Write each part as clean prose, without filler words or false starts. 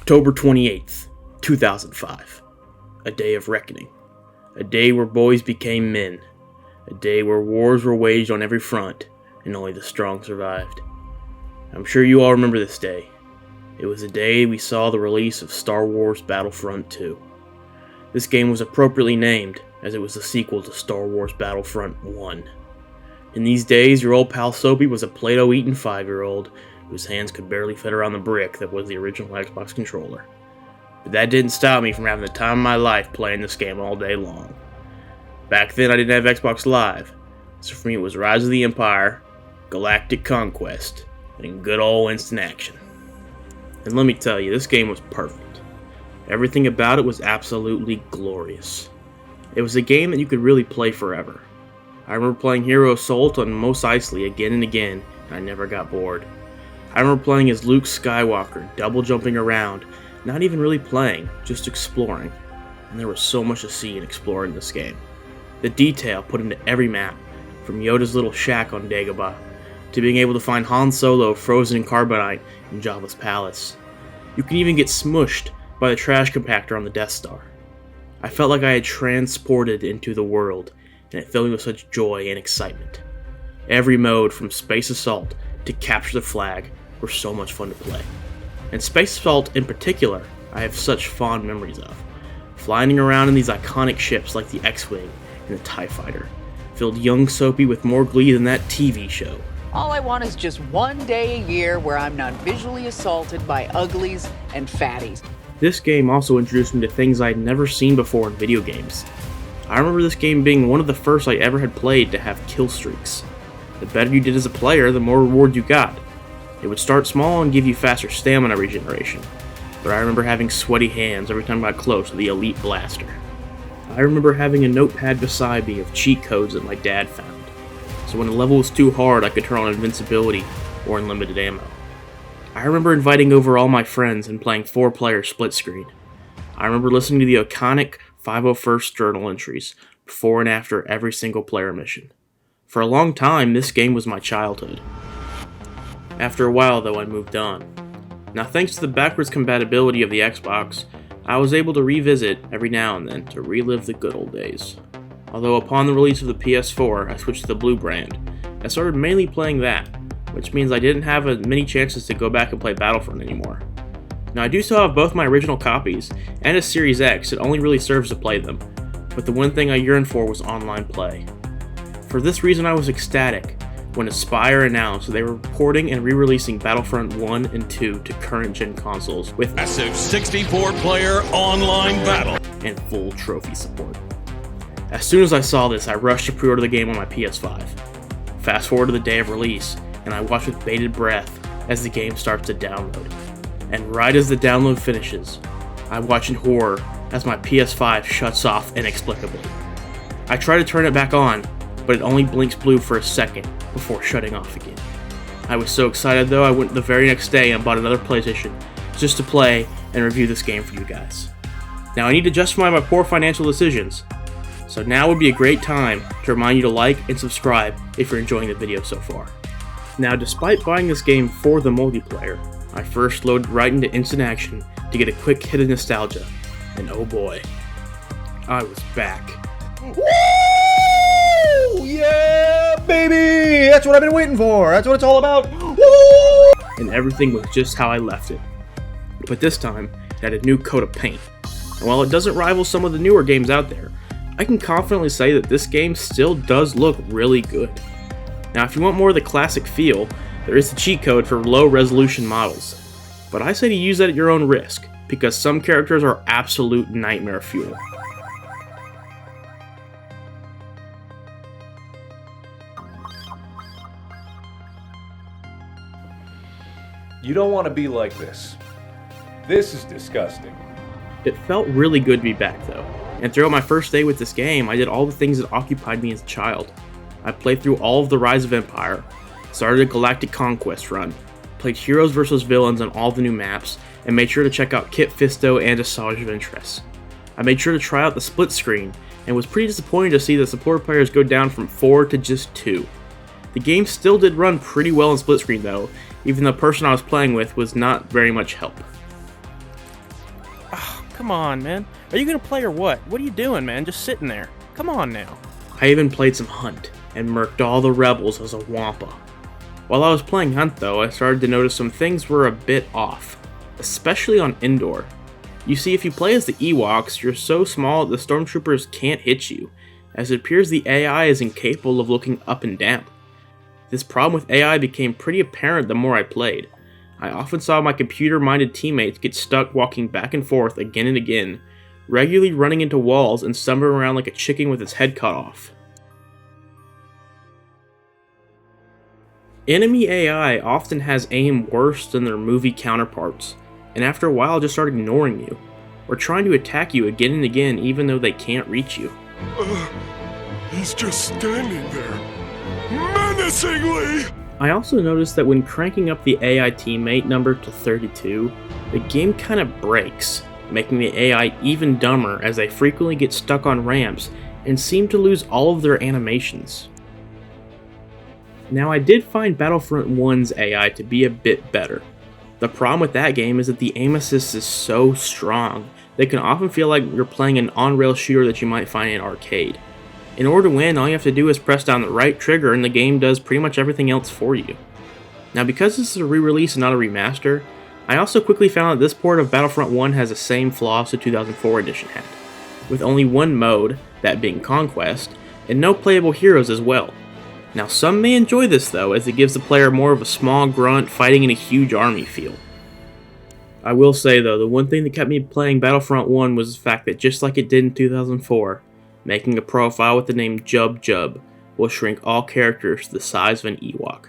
October 28th, 2005. A day of reckoning. A day where boys became men. A day where wars were waged on every front, and only the strong survived. I'm sure you all remember this day. It was the day we saw the release of Star Wars Battlefront 2. This game was appropriately named, as it was the sequel to Star Wars Battlefront 1. In these days, your old pal Soapy was a Play-Doh-eating 5-year-old whose hands could barely fit around the brick that was the original Xbox controller. But that didn't stop me from having the time of my life playing this game all day long. Back then I didn't have Xbox Live, so for me it was Rise of the Empire, Galactic Conquest, and good old instant action. And let me tell you, this game was perfect. Everything about it was absolutely glorious. It was a game that you could really play forever. I remember playing Hero Assault on Mos Eisley again and again, and I never got bored. I remember playing as Luke Skywalker, double jumping around, not even really playing, just exploring. And there was so much to see and explore in this game. The detail put into every map, from Yoda's little shack on Dagobah, to being able to find Han Solo frozen in carbonite in Jabba's palace. You can even get smushed by the trash compactor on the Death Star. I felt like I had transported into the world, and it filled me with such joy and excitement. Every mode, from Space Assault to Capture the Flag, were so much fun to play. And Space Assault in particular, I have such fond memories of. Flying around in these iconic ships like the X-Wing and the TIE Fighter filled young Soapy with more glee than that TV show. All I want is just one day a year where I'm not visually assaulted by uglies and fatties. This game also introduced me to things I'd never seen before in video games. I remember this game being one of the first I ever had played to have kill streaks. The better you did as a player, the more reward you got. It would start small and give you faster stamina regeneration, but I remember having sweaty hands every time I got close to the elite blaster. I remember having a notepad beside me of cheat codes that my dad found, so when a level was too hard I could turn on invincibility or unlimited ammo. I remember inviting over all my friends and playing 4-player split screen. I remember listening to the iconic 501st journal entries before and after every single player mission. For a long time, this game was my childhood. After a while, though, I moved on. Now, thanks to the backwards compatibility of the Xbox, I was able to revisit every now and then to relive the good old days. Although upon the release of the PS4, I switched to the Blue brand. I started mainly playing that, which means I didn't have many chances to go back and play Battlefront anymore. Now, I do still have both my original copies and a Series X that only really serves to play them, but the one thing I yearned for was online play. For this reason, I was ecstatic when Aspyr announced that they were porting and re-releasing Battlefront 1 and 2 to current-gen consoles with massive 64-player online battle and full trophy support. As soon as I saw this, I rushed to pre-order the game on my PS5. Fast forward to the day of release, and I watch with bated breath as the game starts to download. And right as the download finishes, I watch in horror as my PS5 shuts off inexplicably. I try to turn it back on, but it only blinks blue for a second before shutting off again. I was so excited though, I went the very next day and bought another PlayStation just to play and review this game for you guys. Now I need to justify my poor financial decisions, so now would be a great time to remind you to like and subscribe if you're enjoying the video so far. Now, despite buying this game for the multiplayer, I first loaded right into instant action to get a quick hit of nostalgia, and oh boy, I was back. Woo! Yeah, baby! That's what I've been waiting for. That's what it's all about. Woo! And everything was just how I left it. But this time, it had a new coat of paint. And while it doesn't rival some of the newer games out there, I can confidently say that this game still does look really good. Now, if you want more of the classic feel, there is the cheat code for low resolution models. But I say to use that at your own risk, because some characters are absolute nightmare fuel. You don't want to be like this. This is disgusting. It felt really good to be back though, and throughout my first day with this game, I did all the things that occupied me as a child. I played through all of the Rise of Empire, started a Galactic Conquest run, played heroes versus villains on all the new maps, and made sure to check out Kit Fisto and Asajj Ventress. I made sure to try out the split screen, and was pretty disappointed to see the support players go down from 4 to just 2. The game still did run pretty well in split screen though, even though the person I was playing with was not very much help. Oh, come on, man. Are you gonna play or what? What are you doing, man? Just sitting there. Come on now. I even played some Hunt, and murked all the rebels as a Wampa. While I was playing Hunt though, I started to notice some things were a bit off, especially on Endor. You see, if you play as the Ewoks, you're so small that the stormtroopers can't hit you, as it appears the AI is incapable of looking up and down. This problem with AI became pretty apparent the more I played. I often saw my computer-minded teammates get stuck walking back and forth again and again, regularly running into walls and stumbling around like a chicken with its head cut off. Enemy AI often has aim worse than their movie counterparts, and after a while just start ignoring you, or trying to attack you again and again even though they can't reach you. He's just standing there, menacingly! I also noticed that when cranking up the AI teammate number to 32, the game kinda breaks, making the AI even dumber as they frequently get stuck on ramps and seem to lose all of their animations. Now, I did find Battlefront 1's AI to be a bit better. The problem with that game is that the aim assist is so strong that it can often feel like you're playing an on-rail shooter that you might find in an arcade. In order to win, all you have to do is press down the right trigger and the game does pretty much everything else for you. Now, because this is a re-release and not a remaster, I also quickly found that this port of Battlefront 1 has the same flaws the 2004 edition had, with only one mode, that being Conquest, and no playable heroes as well. Now, some may enjoy this though, as it gives the player more of a small grunt fighting in a huge army feel. I will say though, the one thing that kept me playing Battlefront 1 was the fact that just like it did in 2004, making a profile with the name Jub Jub will shrink all characters to the size of an Ewok,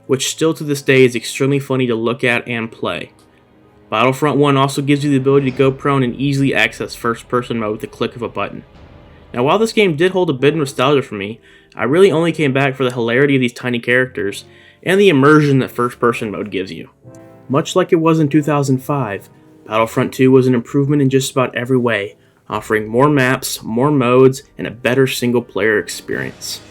which still to this day is extremely funny to look at and play. Battlefront 1 also gives you the ability to go prone and easily access first person mode with the click of a button. Now, while this game did hold a bit of nostalgia for me, I really only came back for the hilarity of these tiny characters and the immersion that first person mode gives you. Much like it was in 2005, Battlefront 2 was an improvement in just about every way, offering more maps, more modes, and a better single player experience.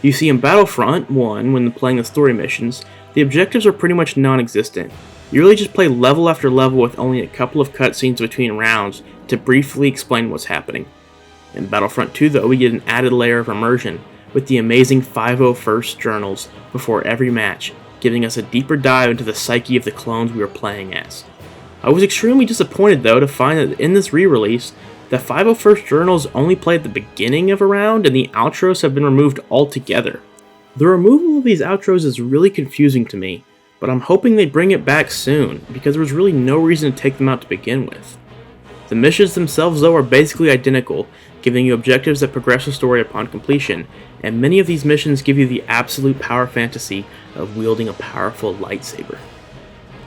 You see, in Battlefront 1, when playing the story missions, the objectives are pretty much non-existent. You really just play level after level with only a couple of cutscenes between rounds to briefly explain what's happening. In Battlefront 2 though, we get an added layer of immersion, with the amazing 501st journals before every match, giving us a deeper dive into the psyche of the clones we were playing as. I was extremely disappointed though to find that in this re-release, the 501st journals only play at the beginning of a round and the outros have been removed altogether. The removal of these outros is really confusing to me, but I'm hoping they bring it back soon, because there was really no reason to take them out to begin with. The missions themselves though are basically identical, giving you objectives that progress the story upon completion, and many of these missions give you the absolute power fantasy of wielding a powerful lightsaber.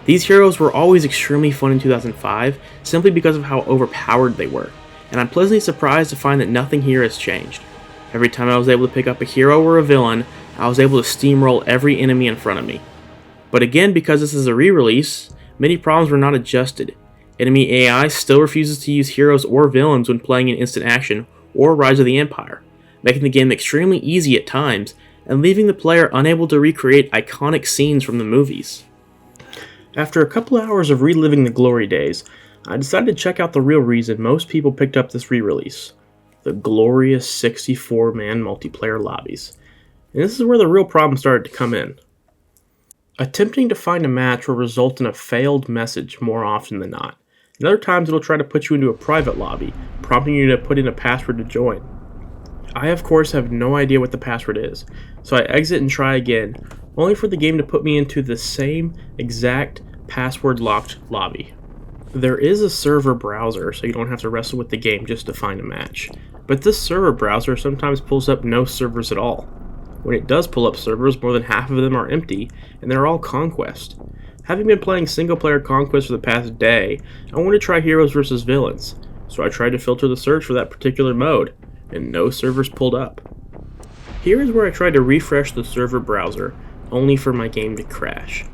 These heroes were always extremely fun in 2005, simply because of how overpowered they were, and I'm pleasantly surprised to find that nothing here has changed. Every time I was able to pick up a hero or a villain, I was able to steamroll every enemy in front of me. But again, because this is a re-release, many problems were not adjusted. Enemy AI still refuses to use heroes or villains when playing in Instant Action or Rise of the Empire, making the game extremely easy at times, and leaving the player unable to recreate iconic scenes from the movies. After a couple hours of reliving the glory days, I decided to check out the real reason most people picked up this re-release: the glorious 64-man multiplayer lobbies. And this is where the real problem started to come in. Attempting to find a match will result in a failed message more often than not. And other times it'll try to put you into a private lobby, prompting you to put in a password to join. I of course have no idea what the password is, so I exit and try again, only for the game to put me into the same exact password-locked lobby. There is a server browser, so you don't have to wrestle with the game just to find a match, but this server browser sometimes pulls up no servers at all. When it does pull up servers, more than half of them are empty, and they're all Conquest. Having been playing single-player Conquest for the past day, I wanted to try heroes versus villains, so I tried to filter the search for that particular mode, and no servers pulled up. Here is where I tried to refresh the server browser, only for my game to crash.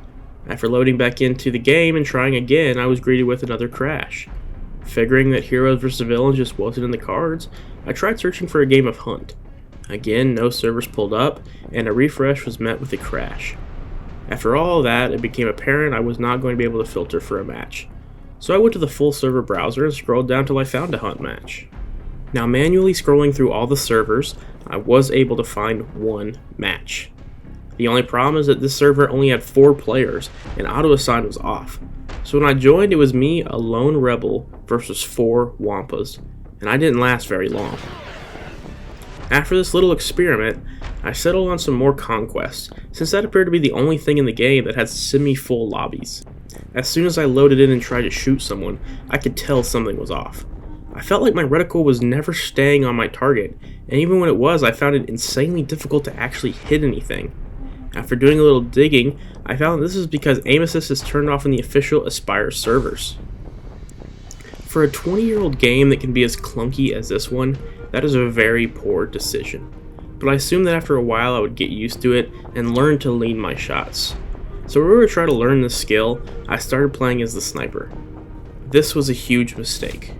After loading back into the game and trying again, I was greeted with another crash. Figuring that heroes versus villains just wasn't in the cards, I tried searching for a game of Hunt. Again, no servers pulled up, and a refresh was met with a crash. After all that, it became apparent I was not going to be able to filter for a match. So I went to the full server browser and scrolled down till I found a hunt match. Now manually scrolling through all the servers, I was able to find one match. The only problem is that this server only had 4 players and auto assign was off. So when I joined, it was me, a lone rebel, versus 4 Wampas, and I didn't last very long. After this little experiment, I settled on some more conquests, since that appeared to be the only thing in the game that had semi-full lobbies. As soon as I loaded in and tried to shoot someone, I could tell something was off. I felt like my reticle was never staying on my target, and even when it was, I found it insanely difficult to actually hit anything. After doing a little digging, I found this is because aim assist is turned off in the official Aspire servers. For a 20-year-old game that can be as clunky as this one, that is a very poor decision. But I assumed that after a while I would get used to it and learn to lean my shots. So in order to try to learn this skill, I started playing as the sniper. This was a huge mistake.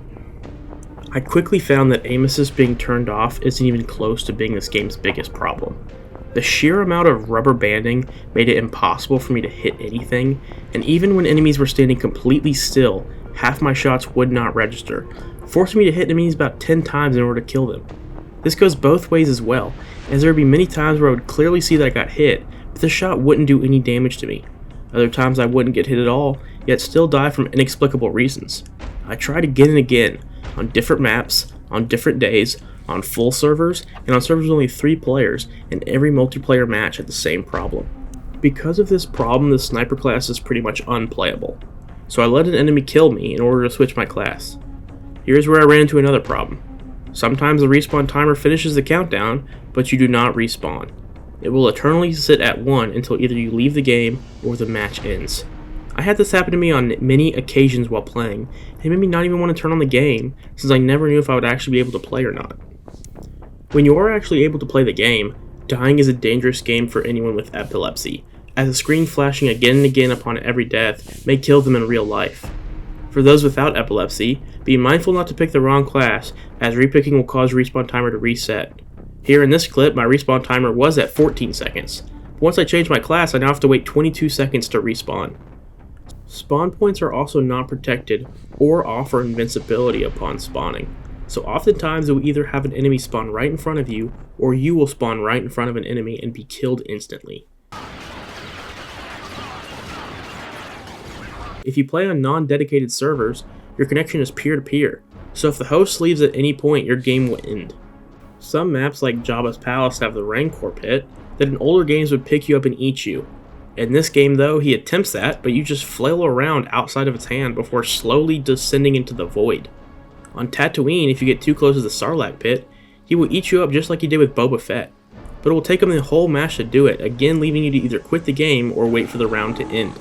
I quickly found that aim assist being turned off isn't even close to being this game's biggest problem. The sheer amount of rubber banding made it impossible for me to hit anything, and even when enemies were standing completely still, half my shots would not register, forcing me to hit enemies about 10 times in order to kill them. This goes both ways as well, as there would be many times where I would clearly see that I got hit, but the shot wouldn't do any damage to me. Other times I wouldn't get hit at all, yet still die from inexplicable reasons. I tried again and again, on different maps, on different days, on full servers, and on servers with only 3 players, and every multiplayer match had the same problem. Because of this problem, the sniper class is pretty much unplayable. So I let an enemy kill me in order to switch my class. Here's where I ran into another problem. Sometimes the respawn timer finishes the countdown, but you do not respawn. It will eternally sit at 1 until either you leave the game or the match ends. I had this happen to me on many occasions while playing, and it made me not even want to turn on the game, since I never knew if I would actually be able to play or not. When you are actually able to play the game, dying is a dangerous game for anyone with epilepsy, as the screen flashing again and again upon every death may kill them in real life. For those without epilepsy, be mindful not to pick the wrong class, as repicking will cause respawn timer to reset. Here in this clip, my respawn timer was at 14 seconds. But once I change my class, I now have to wait 22 seconds to respawn. Spawn points are also not protected or offer invincibility upon spawning. So oftentimes it will either have an enemy spawn right in front of you, or you will spawn right in front of an enemy and be killed instantly. If you play on non-dedicated servers, your connection is peer-to-peer, so if the host leaves at any point, your game will end. Some maps like Jabba's Palace have the Rancor pit that in older games would pick you up and eat you. In this game though, he attempts that, but you just flail around outside of its hand before slowly descending into the void. On Tatooine, if you get too close to the Sarlacc pit, he will eat you up just like he did with Boba Fett. But it will take him the whole match to do it, again leaving you to either quit the game or wait for the round to end.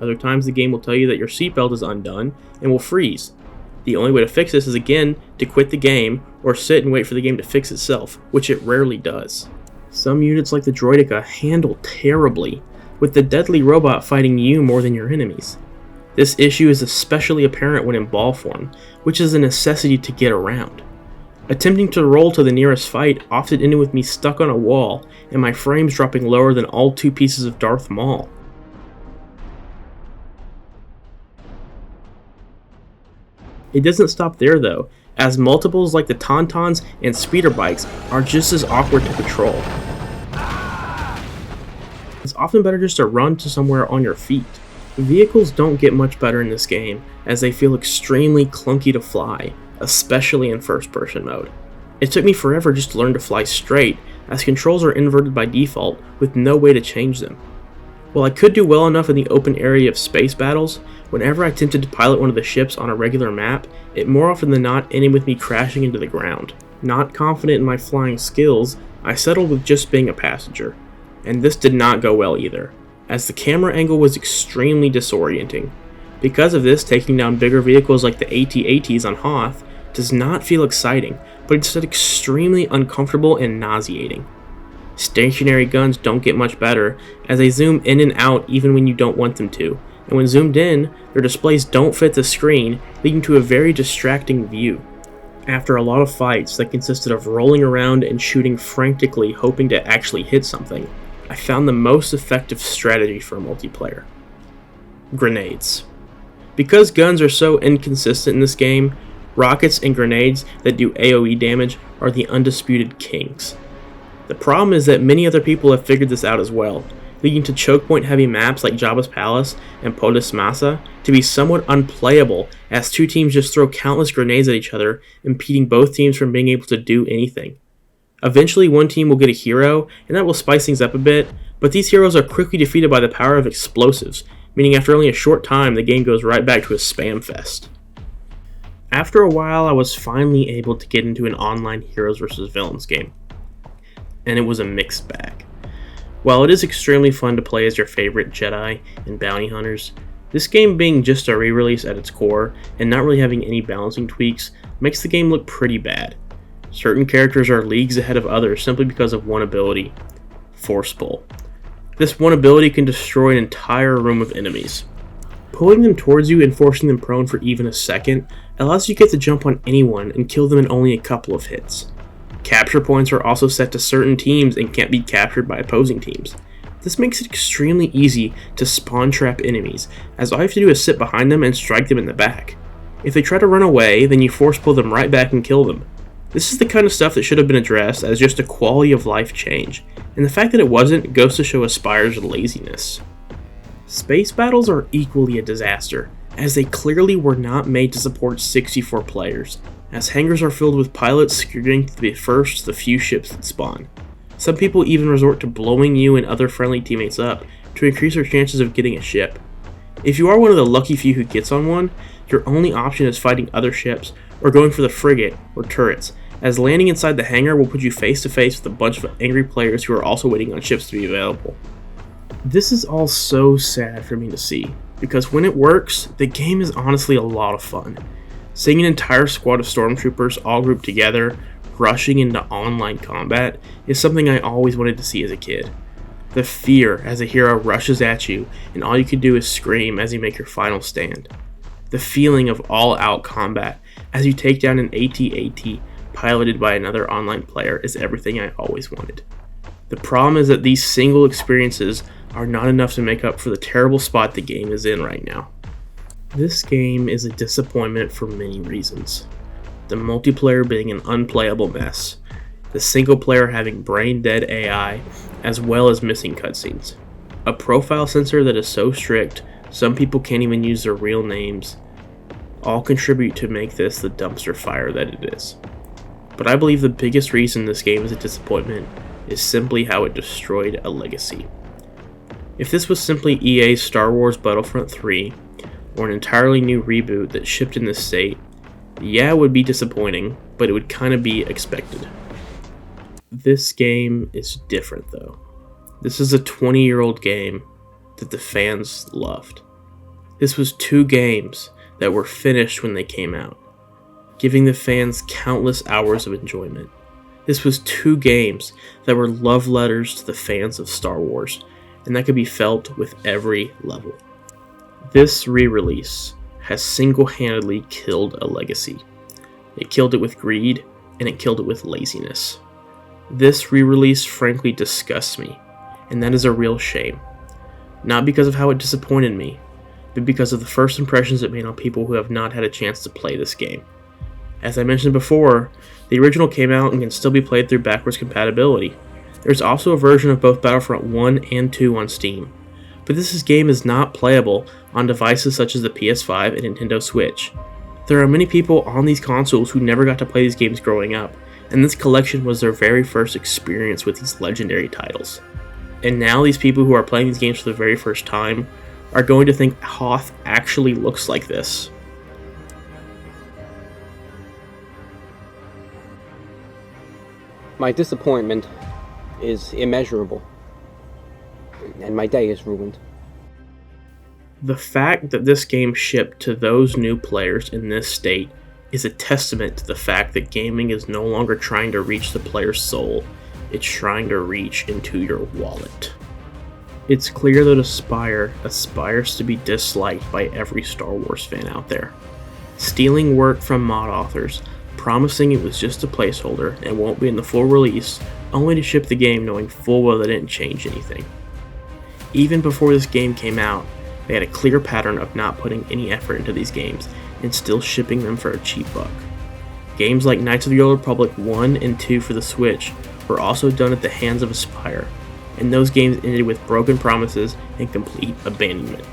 Other times the game will tell you that your seatbelt is undone and will freeze. The only way to fix this is again to quit the game or sit and wait for the game to fix itself, which it rarely does. Some units like the Droideka handle terribly, with the deadly robot fighting you more than your enemies. This issue is especially apparent when in ball form, which is a necessity to get around. Attempting to roll to the nearest fight often ended with me stuck on a wall and my frames dropping lower than all 2 pieces of Darth Maul. It doesn't stop there though, as multiples like the Tauntauns and speeder bikes are just as awkward to control. It's often better just to run to somewhere on your feet. Vehicles don't get much better in this game, as they feel extremely clunky to fly, especially in first person mode. It took me forever just to learn to fly straight, as controls are inverted by default with no way to change them. While I could do well enough in the open area of space battles, whenever I attempted to pilot one of the ships on a regular map, it more often than not ended with me crashing into the ground. Not confident in my flying skills, I settled with just being a passenger. And this did not go well either, as the camera angle was extremely disorienting. Because of this, taking down bigger vehicles like the AT-ATs on Hoth does not feel exciting, but instead extremely uncomfortable and nauseating. Stationary guns don't get much better, as they zoom in and out even when you don't want them to, and when zoomed in, their displays don't fit the screen, leading to a very distracting view. After a lot of fights that consisted of rolling around and shooting frantically hoping to actually hit something, I found the most effective strategy for multiplayer. Grenades. Because guns are so inconsistent in this game, rockets and grenades that do AoE damage are the undisputed kings. The problem is that many other people have figured this out as well, leading to choke point heavy maps like Jabba's Palace and Polis Massa to be somewhat unplayable as two teams just throw countless grenades at each other, impeding both teams from being able to do anything. Eventually one team will get a hero, and that will spice things up a bit, but these heroes are quickly defeated by the power of explosives, meaning after only a short time the game goes right back to a spam fest. After a while I was finally able to get into an online heroes vs villains game, and it was a mixed bag. While it is extremely fun to play as your favorite Jedi and bounty hunters, this game being just a re-release at its core and not really having any balancing tweaks makes the game look pretty bad. Certain characters are leagues ahead of others simply because of one ability, Force Pull. This one ability can destroy an entire room of enemies. Pulling them towards you and forcing them prone for even a second allows you to get the jump on anyone and kill them in only a couple of hits. Capture points are also set to certain teams and can't be captured by opposing teams. This makes it extremely easy to spawn trap enemies, as all you have to do is sit behind them and strike them in the back. If they try to run away, then you force pull them right back and kill them. This is the kind of stuff that should have been addressed as just a quality of life change, and the fact that it wasn't goes to show Aspire's laziness. Space battles are equally a disaster, as they clearly were not made to support 64 players, as hangars are filled with pilots scurrying to be first to the few ships that spawn. Some people even resort to blowing you and other friendly teammates up to increase their chances of getting a ship. If you are one of the lucky few who gets on one, your only option is fighting other ships or going for the frigate or turrets, as landing inside the hangar will put you face to face with a bunch of angry players who are also waiting on ships to be available. This is all so sad for me to see, because when it works, the game is honestly a lot of fun. Seeing an entire squad of stormtroopers all grouped together, rushing into online combat, is something I always wanted to see as a kid. The fear as a hero rushes at you and all you can do is scream as you make your final stand. The feeling of all-out combat as you take down an AT-AT piloted by another online player is everything I always wanted. The problem is that these single experiences are not enough to make up for the terrible spot the game is in right now. This game is a disappointment for many reasons. The multiplayer being an unplayable mess, the single player having brain-dead AI, as well as missing cutscenes, a profile censor that is so strict some people can't even use their real names, all contribute to make this the dumpster fire that it is. But I believe the biggest reason this game is a disappointment is simply how it destroyed a legacy. If this was simply EA's Star Wars Battlefront 3, or an entirely new reboot that shipped in this state, yeah, it would be disappointing, but it would kind of be expected. This game is different though. This is a 20-year-old game that the fans loved. This was 2 games that were finished when they came out, giving the fans countless hours of enjoyment. This was 2 games that were love letters to the fans of Star Wars, and that could be felt with every level. This re-release has single-handedly killed a legacy. It killed it with greed, and it killed it with laziness. This re-release frankly disgusts me, and that is a real shame. Not because of how it disappointed me, but because of the first impressions it made on people who have not had a chance to play this game. As I mentioned before, the original came out and can still be played through backwards compatibility. There's also a version of both Battlefront 1 and 2 on Steam, but this game is not playable on devices such as the PS5 and Nintendo Switch. There are many people on these consoles who never got to play these games growing up, and this collection was their very first experience with these legendary titles. And now these people who are playing these games for the very first time are going to think Hoth actually looks like this. My disappointment is immeasurable, and my day is ruined. The fact that this game shipped to those new players in this state is a testament to the fact that gaming is no longer trying to reach the player's soul, it's trying to reach into your wallet. It's clear that Aspyr aspires to be disliked by every Star Wars fan out there, stealing work from mod authors, promising it was just a placeholder and won't be in the full release, only to ship the game knowing full well they didn't change anything. Even before this game came out, they had a clear pattern of not putting any effort into these games and still shipping them for a cheap buck. Games like Knights of the Old Republic 1 and 2 for the Switch were also done at the hands of Aspyr, and those games ended with broken promises and complete abandonment.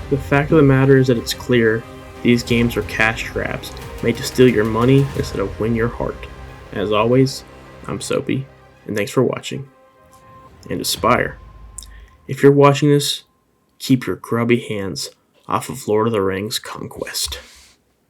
The fact of the matter is that it's clear these games are cash grabs made to steal your money instead of win your heart. As always, I'm Soapy, and thanks for watching. And Aspyr, if you're watching this, keep your grubby hands off of Lord of the Rings Conquest.